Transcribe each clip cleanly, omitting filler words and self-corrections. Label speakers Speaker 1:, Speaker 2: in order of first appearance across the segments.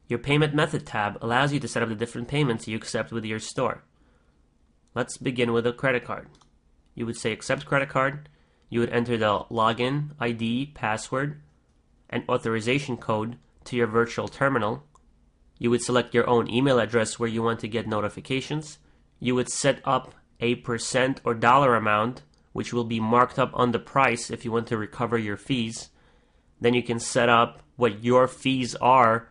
Speaker 1: Your payment method tab allows you to set up the different payments you accept with your store. Let's begin with a credit card. You would say accept credit card. You would enter the login, ID, password, and authorization code to your virtual terminal. You would select your own email address where you want to get notifications. You would set up a % or dollar amount, which will be marked up on the price if you want to recover your fees. Then you can set up what your fees are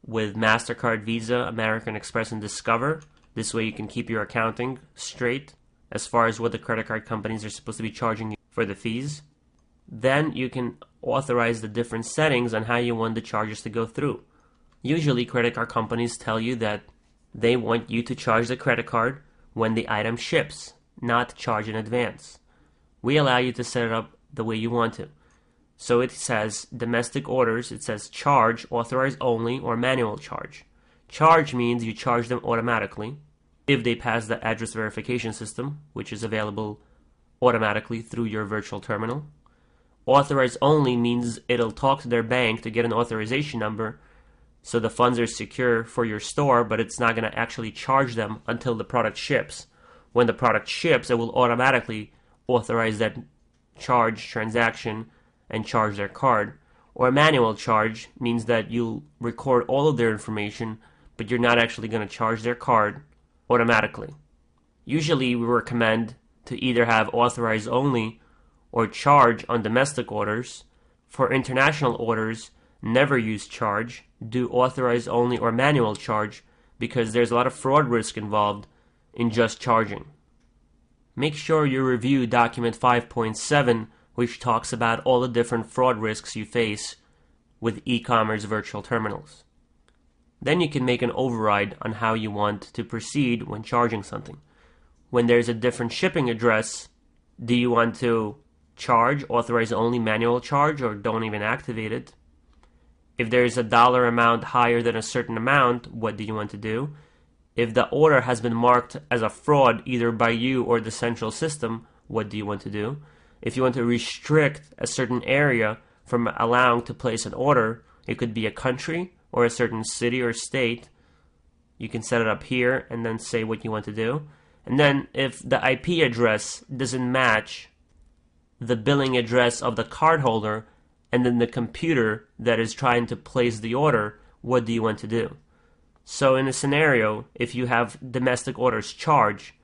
Speaker 1: with MasterCard, Visa, American Express, and Discover. This way you can keep your accounting straight as far as what the credit card companies are supposed to be charging you for the fees. Then you can authorize the different settings on how you want the charges to go through. Usually credit card companies tell you that they want you to charge the credit card when the item ships, not charge in advance. We allow you to set it up the way you want to. So it says domestic orders, it says charge, authorized only, or manual charge. Charge means you charge them automatically if they pass the address verification system, which is available automatically through your virtual terminal. Authorized only means it'll talk to their bank to get an authorization number so the funds are secure for your store, but it's not going to actually charge them until the product ships. When the product ships, it will automatically authorize that charge transaction and charge their card. Or a manual charge means that you'll record all of their information, but you're not actually going to charge their card automatically. Usually we recommend to either have authorized only or charge on domestic orders. For international orders, never use charge. Do authorized only or manual charge because there's a lot of fraud risk involved in just charging. Make sure you review document 5.7, which talks about all the different fraud risks you face with e-commerce virtual terminals. Then you can make an override on how you want to proceed when charging something. When there's a different shipping address, do you want to charge, authorize only, manual charge, or don't even activate it? If there's a dollar amount higher than a certain amount, what do you want to do? If the order has been marked as a fraud either by you or the central system, what do you want to do? If you want to restrict a certain area from allowing to place an order, it could be a country or a certain city or state. You can set it up here and then say what you want to do. And then if the IP address doesn't match the billing address of the cardholder and then the computer that is trying to place the order, what do you want to do? So in a scenario, if you have domestic orders charge,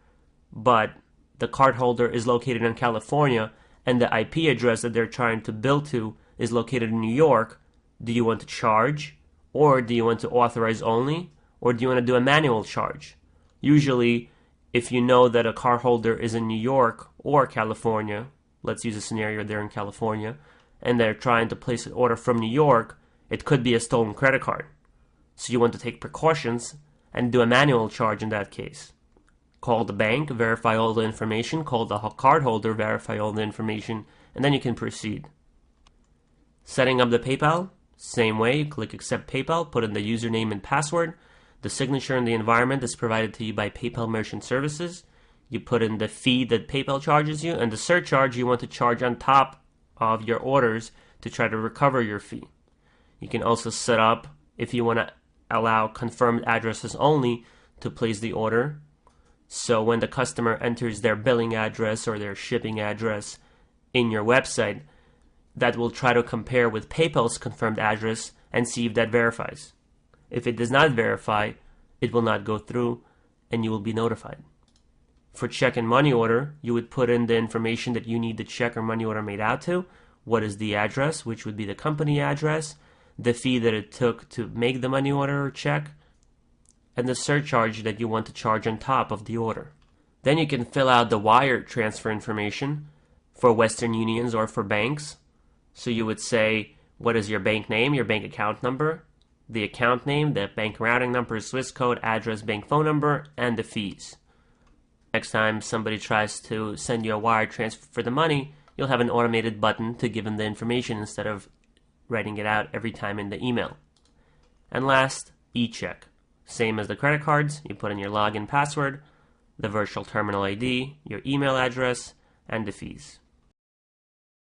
Speaker 1: but the cardholder is located in California and the IP address that they're trying to bill to is located in New York, do you want to charge? Or do you want to authorize only? Or do you want to do a manual charge? Usually, if you know that a cardholder is in New York or California, let's use a scenario they're in California, and they're trying to place an order from New York, it could be a stolen credit card. So you want to take precautions and do a manual charge in that case. Call the bank, verify all the information, call the cardholder, verify all the information, and then you can proceed. Setting up the PayPal, same way, you click Accept PayPal, put in the username and password. The signature in the environment is provided to you by PayPal Merchant Services. You put in the fee that PayPal charges you and the surcharge you want to charge on top of your orders to try to recover your fee. You can also set up, if you want to allow confirmed addresses only to place the order. So when the customer enters their billing address or their shipping address in your website, that will try to compare with PayPal's confirmed address and see if that verifies. If it does not verify, it will not go through and you will be notified. For check and money order, you would put in the information that you need the check or money order made out to. What is the address, which would be the company address, the fee that it took to make the money order or check, and the surcharge that you want to charge on top of the order. Then you can fill out the wire transfer information for Western Unions or for banks. So you would say, what is your bank name, your bank account number, the account name, the bank routing number, Swiss code, address, bank phone number, and the fees. Next time somebody tries to send you a wire transfer for the money, you'll have an automated button to give them the information instead of writing it out every time in the email. And last, e-check. Same as the credit cards, you put in your login password, the virtual terminal ID, your email address, and the fees.